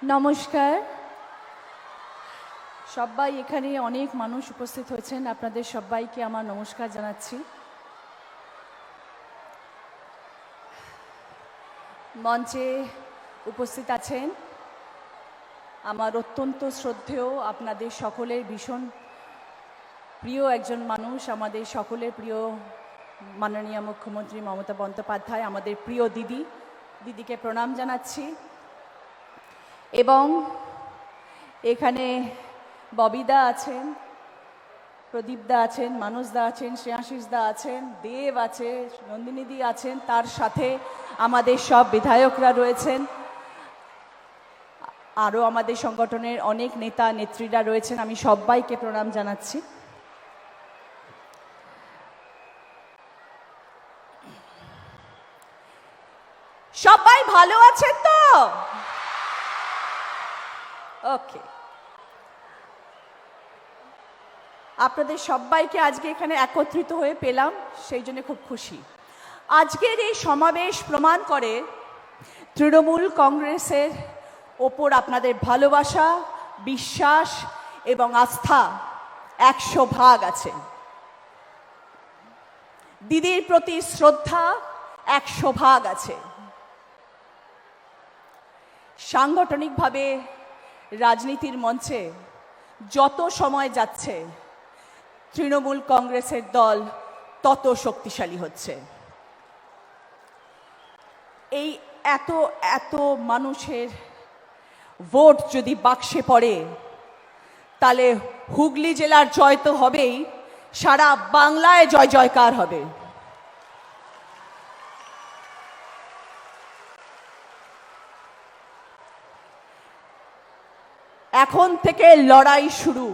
নমস্কার। সবাই এখানে অনেক মানুষ উপস্থিত হয়েছেন, আপনাদের সবাইকে আমার নমস্কার জানাচ্ছি। মঞ্চে উপস্থিত আছেন আমার অত্যন্ত শ্রদ্ধেয়, আপনাদের সকলের ভীষণ প্রিয় একজন মানুষ, আমাদের সকলের প্রিয় মাননীয় মুখ্যমন্ত্রী মমতা বন্দ্যোপাধ্যায়, আমাদের প্রিয় দিদিকে প্রণাম জানাচ্ছি। এবং এখানে ববিদা আছেন, প্রদীপদা আছেন, মানুষদা আছেন, শ্রেয়াশিসদা আছেন, দেব আছে, নন্দিনীদি আছেন, তার সাথে আমাদের সব বিধায়করা রয়েছেন, আরও আমাদের সংগঠনের অনেক নেতা নেত্রীরা রয়েছেন। আমি সবাইকে প্রণাম জানাচ্ছি। সবাই ভালো আছেন তো? ওকে, আপনাদের সবাইকে আজকে এখানে একত্রিত হয়ে পেলাম, সেই জন্য খুব খুশি। আজকের এই সমাবেশ প্রমাণ করে তৃণমূল কংগ্রেসের ওপর আপনাদের ভালোবাসা, বিশ্বাস এবং আস্থা 100 আছে। দিদির প্রতি শ্রদ্ধা 100 আছে। সাংগঠনিকভাবে রাজনীতির মঞ্চে যত সময় যাচ্ছে তৃণমূল কংগ্রেসের দল তত শক্তিশালী হচ্ছে। এই এত এত মানুষের ভোট যদি বাক্সে পড়ে, তাহলে হুগলি জেলার জয় তো হবেই, সারা বাংলায় জয় জয়কার হবে। এখন থেকে লড়াই শুরু।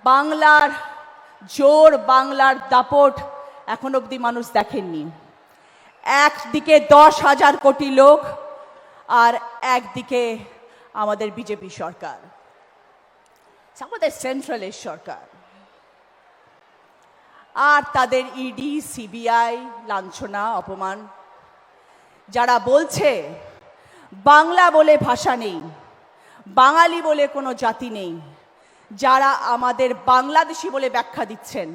বাংলার জোর, বাংলার দাপট এখন অবধি মানুষ দেখেননি। একদিকে 10,000 কোটি লোক আর একদিকে আমাদের বিজেপি সরকার, আমাদের সেন্ট্রালের সরকার, আর তাদের ইডি সিবিআই লাঞ্ছনা অপমান। যারা বলছে বাংলা বলে ভাষা নেই, বাঙালি বলে কোনো জাতি নেই, যারা আমাদের বাংলাদেশি বলে ব্যাখ্যা দিচ্ছেন,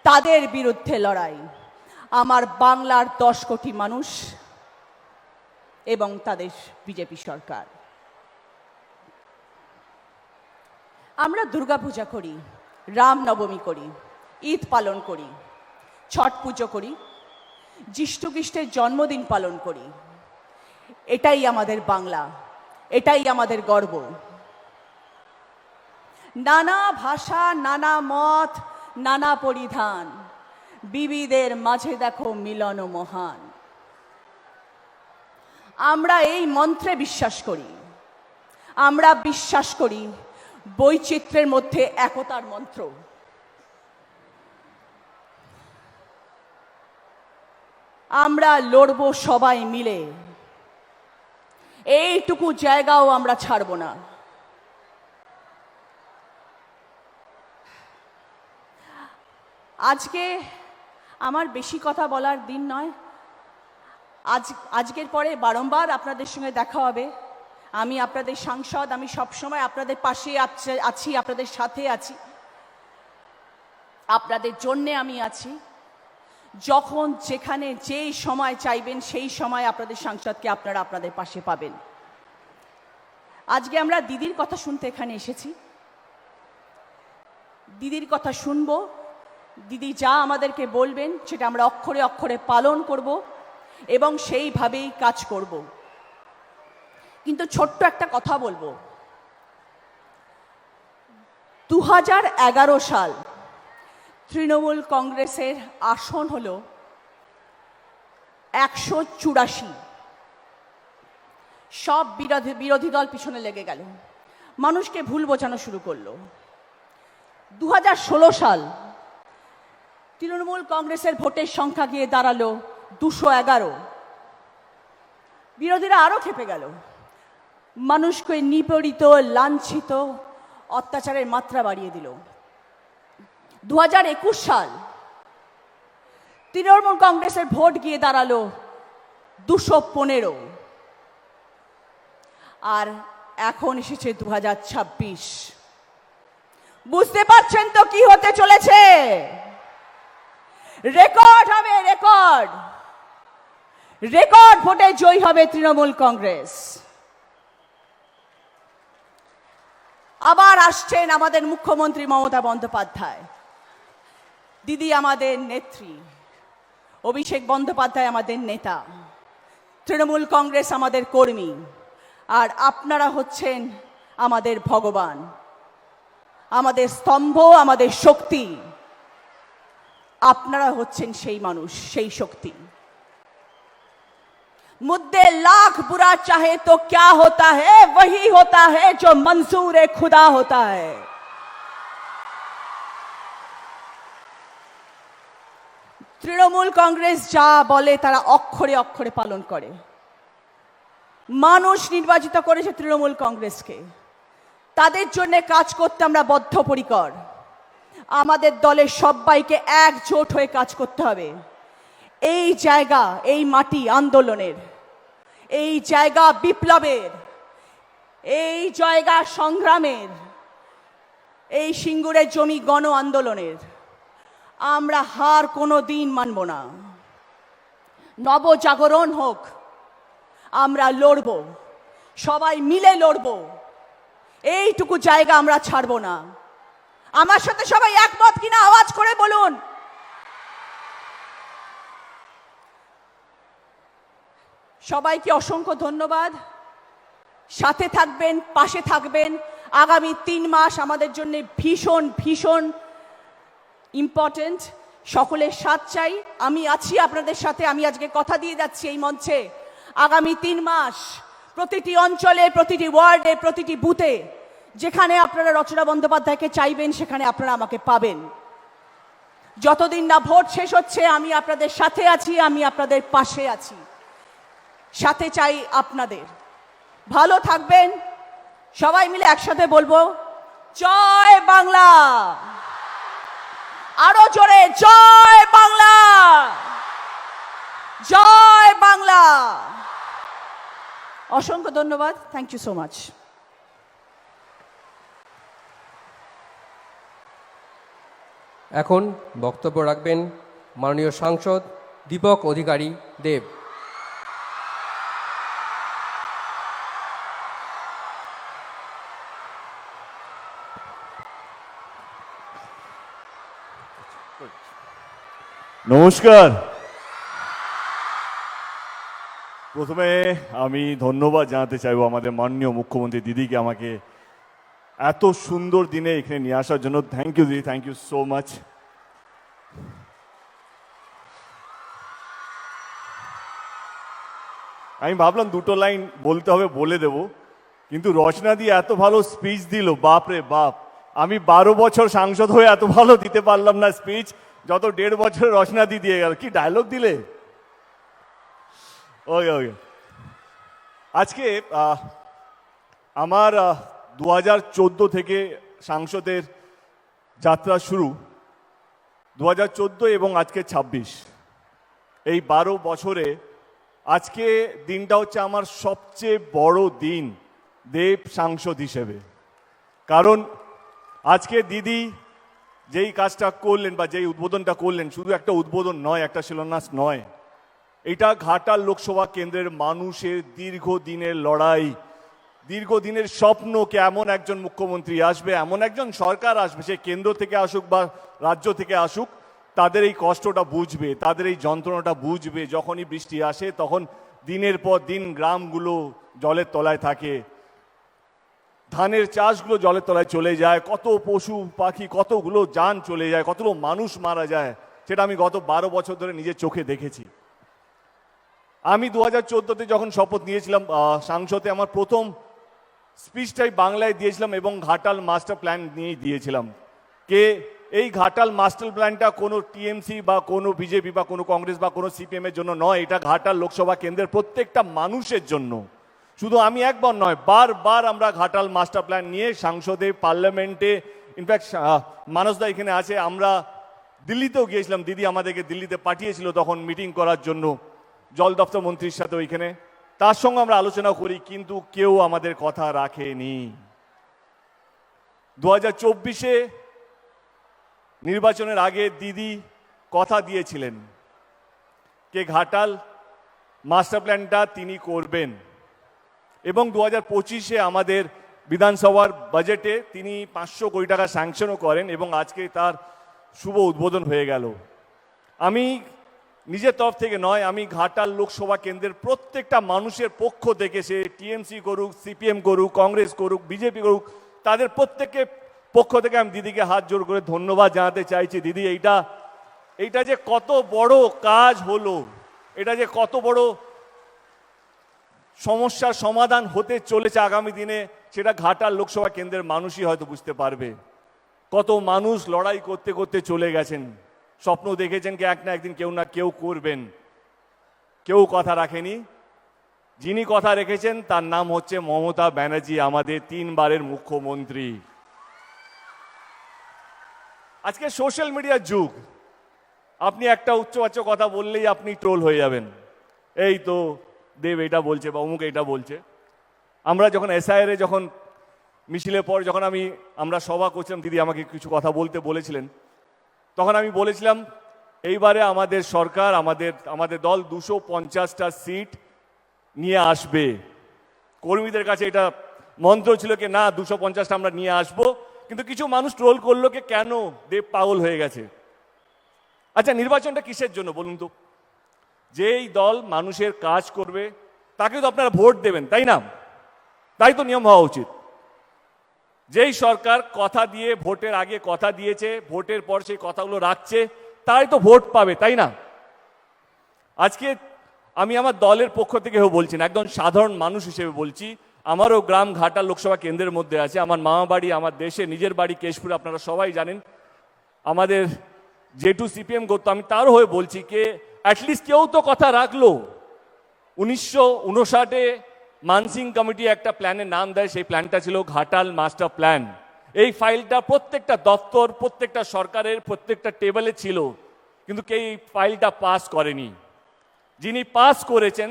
তাদের বিরুদ্ধে লড়াই। আমার বাংলার 10 কোটি মানুষ এবং তাদের বিজেপি সরকার। আমরা দুর্গাপূজা করি, রামনবমী করি, ঈদ পালন করি, ছট পুজো করি, যিশু খ্রিস্টের জন্মদিন পালন করি। এটাই আমাদের বাংলা, এটাই আমাদের গর্ব। নানা ভাষা, নানা মত, নানা পরিধান, বিবিধের মাঝে দেখো মিলন মহান। আমরা এই মন্ত্রে বিশ্বাস করি। আমরা বিশ্বাস করি বৈচিত্র্যের মধ্যে একতার মন্ত্র। আমরা লড়ব সবাই মিলে, এইটুকু জায়গাও আমরা ছাড়ব না। আজকে আমার বেশি কথা বলার দিন নয়। আজকের পরে বারংবার আপনাদের সঙ্গে দেখা হবে। আমি আপনাদের সাংসদ, আমি সবসময় আপনাদের পাশে আছি, আপনাদের সাথে আছি, আপনাদের জন্যে আমি আছি। যখন যেখানে যেই সময় চাইবেন সেই সময় আপনাদের সাংসদকে আপনারা আপনাদের পাশে পাবেন। আজকে আমরা দিদির কথা শুনতে এখানে এসেছি। দিদির কথা শুনবো, দিদি যা আমাদেরকে বলবেন সেটা আমরা অক্ষরে অক্ষরে পালন করব এবং সেইভাবেই কাজ করব। কিন্তু ছোট্ট একটা কথা বলবো, 2011 সাল তৃণমূল কংগ্রেসের আসন হলো 184। সব বিরোধী দল পিছনে লেগে গেল, মানুষকে ভুল বোঝানো শুরু করলো। 2016 সাল তৃণমূল কংগ্রেসের ভোটের সংখ্যা গিয়ে দাঁড়ালো 211। বিরোধীরা আরো খেপে গেল, মানুষকে নিপীড়িত, লাঞ্ছিত, অত্যাচারের মাত্রা বাড়িয়ে দিল। 2021 সাল তৃণমূল কংগ্রেসের ভোট গিয়ে দাঁড়ালো 215। আর এখন এসেছে 2026। বুঝতে পারছেন তো কি হতে চলেছে? রেকর্ড হবে, রেকর্ড রেকর্ড ভোটে জয়ী হবে তৃণমূল কংগ্রেস। আবার আসছেন আমাদের মুখ্যমন্ত্রী মমতা বন্দ্যোপাধ্যায়, দিদি আমাদের নেত্রী, অভিষেক বন্দ্যোপাধ্যায় আমাদের নেতা, তৃণমূল কংগ্রেস আমাদের কর্মী, আর আপনারা হচ্ছেন আমাদের ভগবান, আমাদের স্তম্ভ, আমাদের শক্তি। আপনারা হচ্ছেন সেই মানুষ, সেই শক্তি। मुद्दे लाख बुरा चाहे तो क्या होता है, वही होता है जो मंजूर खुदा होता है। তৃণমূল কংগ্রেস যা বলে তারা অক্ষরে অক্ষরে পালন করে। মানুষ নির্বাচিত করেছে তৃণমূল কংগ্রেসকে, তাদের জন্য কাজ করতে আমরা বদ্ধপরিকর। আমাদের দলের সবাইকে একজোট হয়ে কাজ করতে হবে। এই জায়গা, এই মাটি আন্দোলনের, এই জায়গা বিপ্লবের, এই জায়গা সংগ্রামের, এই সিঙ্গুরের জমি গণ আন্দোলনের। আমরা হার কোনো দিন মানব না। নবজাগরণ হোক, আমরা লড়ব, সবাই মিলে লড়ব। এইটুকু জায়গা আমরা ছাড়ব না। আমার সাথে সবাই একমত কিনা আওয়াজ করে বলুন। সবাইকে অসংখ্য ধন্যবাদ। সাথে থাকবেন, পাশে থাকবেন। আগামী 3 মাস আমাদের জন্য ভীষণ ভীষণ ইম্পর্টেন্ট। সকলের সাথ চাই। আমি আছি আপনাদের সাথে। আমি আজকে কথা দিয়ে যাচ্ছি এই মঞ্চে, আগামী 3 মাস প্রতিটি অঞ্চলে, প্রতিটি ওয়ার্ডে, প্রতিটি বুথে যেখানে আপনারা রচনা বন্দ্যোপাধ্যায়কে চাইবেন সেখানে আপনারা আমাকে পাবেন। যতদিন না ভোট শেষ হচ্ছে আমি আপনাদের সাথে আছি, আমি আপনাদের পাশে আছি। সাথে চাই আপনাদের। ভালো থাকবেন। সবাই মিলে একসাথে বলবো, জয় বাংলা। আরো জোরে, জয় বাংলা, জয় বাংলা। অসংখ্য ধন্যবাদ। Thank you so much. এখন বক্তব্য রাখবেন মাননীয় সাংসদ দীপক অধিকারী দেব। নমস্কার। প্রথমে আমি ধন্যবাদ জানাতে চাইবো আমাদের মাননীয় মুখ্যমন্ত্রী দিদিকে আমাকে এত সুন্দর দিনে এখানে নিয়ে আসার জন্য। থ্যাংক ইউ দিদি, থ্যাংক ইউ সো মাচ। আমি ভাবলাম 2টো লাইন বলতে হবে, বলে দেব, কিন্তু রচনা দিয়ে এত ভালো স্পিচ দিল, বাপ রে বাপ। আমি 12 বছর সাংসদ হয়ে এত ভালো দিতে পারলাম না স্পিচ, যত 1.5 বছর রচনা দিয়ে গেল। কি ডায়লগ দিলে! ওকে ওকে। আজকে আমার 2014 থেকে সাংসদের যাত্রা শুরু। 2014 এবং আজকে 26, এই 12 বছরে আজকে দিনটা হচ্ছে আমার সবচেয়ে বড় দিন দেব সাংসদ হিসেবে। কারণ আজকে দিদি যেই কাজটা করলেন বা যেই উদ্বোধনটা করলেন, শুধু একটা উদ্বোধন নয়, একটা শিলান্যাস নয়, এটা ঘাটাল লোকসভা কেন্দ্রের মানুষের দীর্ঘদিনের লড়াই, দীর্ঘদিনের স্বপ্নকে এমন একজন মুখ্যমন্ত্রী আসবে, এমন একজন সরকার আসবে, সে কেন্দ্র থেকে আসুক বা রাজ্য থেকে আসুক, তাদের এই কষ্টটা বুঝবে, তাদের এই যন্ত্রণাটা বুঝবে। যখনই বৃষ্টি আসে তখন দিনের পর দিন গ্রামগুলো জলের তলায় থাকে, ধানের চাষগুলো জলের তলায় চলে যায়, কত পশু পাখি, কতগুলো যান চলে যায়, কতগুলো মানুষ মারা যায়, সেটা আমি গত 12 বছর ধরে নিজের চোখে দেখেছি। আমি 2014-তে যখন শপথ নিয়েছিলাম সাংসদে, আমার প্রথম স্পিচটাই বাংলায় দিয়েছিলাম এবং ঘাটাল মাস্টার প্ল্যান নিয়েই দিয়েছিলাম। এই ঘাটাল মাস্টার প্ল্যানটা কোনো টিএমসি বা কোনো বিজেপি বা কোনো কংগ্রেস বা কোনো সিপিএমের জন্য নয়, এটা ঘাটাল লোকসভা কেন্দ্রের প্রত্যেকটা মানুষের জন্য। শুধু আমি একবার নয়, বারবার আমরা ঘাটাল মাস্টার প্ল্যান নিয়ে সংসদে, পার্লামেন্টে, ইনফ্যাক্ট মানসদা এখানে আছে, আমরা দিল্লিতেও গিয়েছিলাম। দিদি আমাদেরকে দিল্লিতে পাঠিয়েছিল তখন মিটিং করার জন্য, জল দপ্তর মন্ত্রীর সাথে ওইখানে। তার সঙ্গে আমরা আলোচনা করি, কিন্তু কেউ আমাদের কথা রাখেনি। 2024-এ নির্বাচনের আগে দিদি কথা দিয়েছিলেন কে ঘাটাল মাস্টার প্ল্যানটা তিনি করবেন, এবং 2025-এ আমাদের বিধানসভার বাজেটে তিনি 500 কোটি টাকা স্যাংশনও করেন, এবং আজকে তার শুভ উদ্বোধন হয়ে গেল। আমি নিজের তরফ থেকে নয়, আমি ঘাটাল লোকসভা কেন্দ্রের প্রত্যেকটা মানুষের পক্ষ থেকে, সে টিএমসি করুক, সিপিএম করুক, কংগ্রেস করুক, বিজেপি করুক, তাদের প্রত্যেকের পক্ষ থেকে আমি দিদিকে হাত জোড় করে ধন্যবাদ জানাতে চাইছি। দিদি, এইটা যে কত বড় কাজ হলো, এটা যে কত বড় সমস্যার সমাধান হতে চলেছে আগামী দিনে, সেটা ঘাটাল লোকসভা কেন্দ্রের মানুষই হয়তো বুঝতে পারবে। কত মানুষ লড়াই করতে করতে চলে গেছেন, স্বপ্ন দেখেছেন কি এক না একদিন কেউ না কেউ করবেন, কেউ কথা রাখেনি। যিনি কথা রেখেছেন তার নাম হচ্ছে মমতা ব্যানার্জি, আমাদের 3 বারের মুখ্যমন্ত্রী। আজকে সোশ্যাল মিডিয়ার যুগ, আপনি একটা উচ্চবাচ্য কথা বললেই আপনি ট্রোল হয়ে যাবেন, এই তো দেব এটা বলছে বা অমুক এটা বলছে। আমরা যখন এসআইআর যখন মিছিলের পর যখন আমরা সভা করছিলাম, দিদি আমাকে কিছু কথা বলতে বলেছিলেন, তখন আমি বলেছিলাম এইবারে আমাদের সরকার, আমাদের দল 250টা সিট নিয়ে আসবে। কর্মীদের কাছে এটা মন্ত্র ছিল কি না 250টা আমরা নিয়ে আসব, কিন্তু কিছু মানুষ ট্রোল করলো কি কেন দেব পাগল হয়ে গেছে। আচ্ছা, নির্বাচনটা কিসের জন্য বলুন তো? যেই দল মানুষের কাজ করবে তাকে তো আপনারা ভোট দেবেন, তাই না? তাই তো নিয়ম হওয়া উচিত। যেই সরকার কথা দিয়ে ভোটের আগে কথা দিয়েছে, ভোটের পর সেই কথাগুলো রাখছে, তাই তো ভোট পাবে, তাই না? আজকে আমি আমার দলের পক্ষ থেকে বলছি না, একদম সাধারণ মানুষ হিসেবে বলছি। আমারও গ্রাম ঘাটাল লোকসভা কেন্দ্রের মধ্যে আছে, আমার মামা বাড়ি, আমার দেশে নিজের বাড়ি কেশপুর, আপনারা সবাই জানেন। আমাদের জেঠু সিপিএম করতো, আমি তারও হয়ে বলছি কে অ্যাটলিস্ট কেউ তো কথা রাখলো। 1959-এ মানসিং কমিটি একটা প্ল্যানের নাম দেয়, সেই প্ল্যানটা ছিল ঘাটাল মাস্টার প্ল্যান। এই ফাইলটা প্রত্যেকটা দপ্তর, প্রত্যেকটা সরকারের প্রত্যেকটা টেবিলে ছিল, কিন্তু কে এই ফাইলটা পাস করেনি। যিনি পাস করেছেন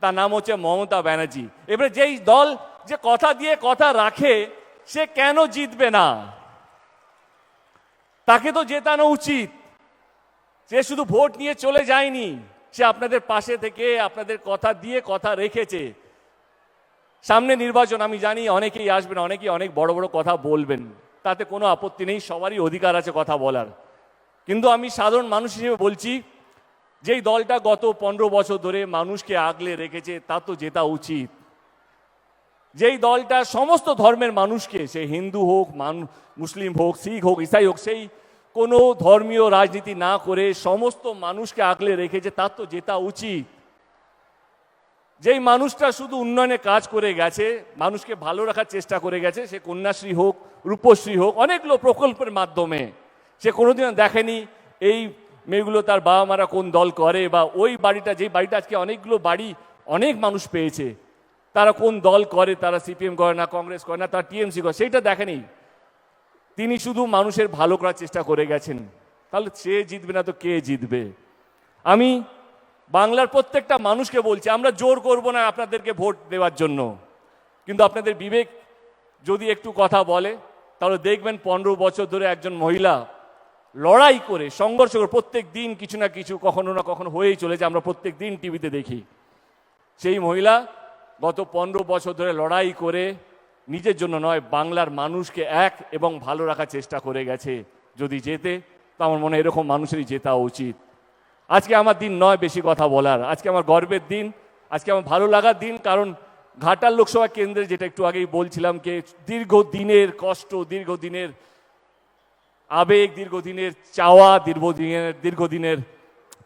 তার নাম হচ্ছে মমতা ব্যানার্জি। এবারে যেই দল যে কথা দিয়ে কথা রাখে, সে কেন জিতবে না? তাকে তো জেতানো উচিত। সে শুধু ভোট নিয়ে চলে যায়নি, সে আপনাদের পাশে থেকে আপনাদের কথা দিয়ে কথা রেখেছে। সামনে নির্বাচন, আমি জানি অনেকেই আসবেন, অনেকেই অনেক বড় বড় কথা বলবেন, তাতে কোনো আপত্তি নেই, সবারই অধিকার আছে কথা বলার। কিন্তু আমি সাধারণ মানুষ হিসেবে বলছি, যেই দলটা গত 15 বছর ধরে মানুষকে আগলে রেখেছে তার তো জেতা উচিত। যেই দলটা সমস্ত ধর্মের মানুষকে, সে হিন্দু হোক, মুসলিম হোক, শিখ হোক, ইসাই হোক, সেই কোনো ধর্মীয় রাজনীতি না করে সমস্ত মানুষকে আগলে রেখেছে, তার তো জেতা উচিত। যেই মানুষটা শুধু উন্নয়নে কাজ করে গেছে, মানুষকে ভালো রাখার চেষ্টা করে গেছে, সে কন্যাশ্রী হোক, রূপশ্রী হোক, অনেকগুলো প্রকল্পের মাধ্যমে, সে কোনোদিনও দেখেনি এই মেয়েগুলো তার বাবা মারা কোন দল করে, বা ওই বাড়িটা, যেই বাড়িটা আজকে অনেকগুলো বাড়ি অনেক মানুষ পেয়েছে, তারা কোন দল করে, তারা সিপিএম করে না, কংগ্রেস করে না, তারা টিএমসি করে, সেইটা দেখেনি। তিনি শুধু মানুষের ভালো করার চেষ্টা করে গেছেন। তাহলে সে জিতবে না তো কে জিতবে? আমি বাংলার প্রত্যেকটা মানুষকে বলছি, আমরা জোর করব না আপনাদেরকে ভোট দেওয়ার জন্য, কিন্তু আপনাদের বিবেক যদি একটু কথা বলে, তাহলে দেখবেন 15 বছর ধরে একজন মহিলা লড়াই করে, সংঘর্ষ করে, প্রত্যেক দিন কিছু না কিছু কখনো না কখনো হয়েই চলেছে, আমরা প্রত্যেক দিন টিভিতে দেখি। সেই মহিলা গত 15 বছর ধরে লড়াই করে নিজের জন্য নয়, বাংলার মানুষকে এক এবং ভালো রাখার চেষ্টা করে গেছে। যদি জেতে, তো আমার মনে হয় এরকম মানুষেরই জেতা উচিত। আজকে আমার দিন নয় বেশি কথা বলার, আজকে আমার গর্বের দিন, আজকে আমার ভালো লাগার দিন। কারণ ঘাটাল লোকসভা কেন্দ্রে, যেটা একটু আগেই বলছিলাম, কে দীর্ঘদিনের কষ্ট, দীর্ঘদিনের আবেগ, দীর্ঘদিনের চাওয়া, দীর্ঘদিনের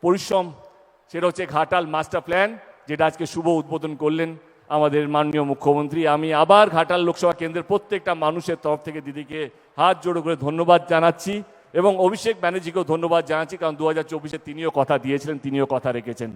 পরিশ্রম, সেটা হচ্ছে ঘাটাল মাস্টার প্ল্যান, যেটা আজকে শুভ উদ্বোধন করলেন আমাদের মাননীয় মুখ্যমন্ত্রী। আমি আবার ঘাটাল লোকসভা কেন্দ্রের প্রত্যেকটা মানুষের তরফ থেকে দিদিকে হাত জোড়ো করে ধন্যবাদ জানাচ্ছি, এবং অভিষেক ব্যানার্জিকেও ধন্যবাদ জানাচ্ছি, কারণ 2024-এ তিনিও কথা দিয়েছিলেন, তিনিও কথা রেখেছেন।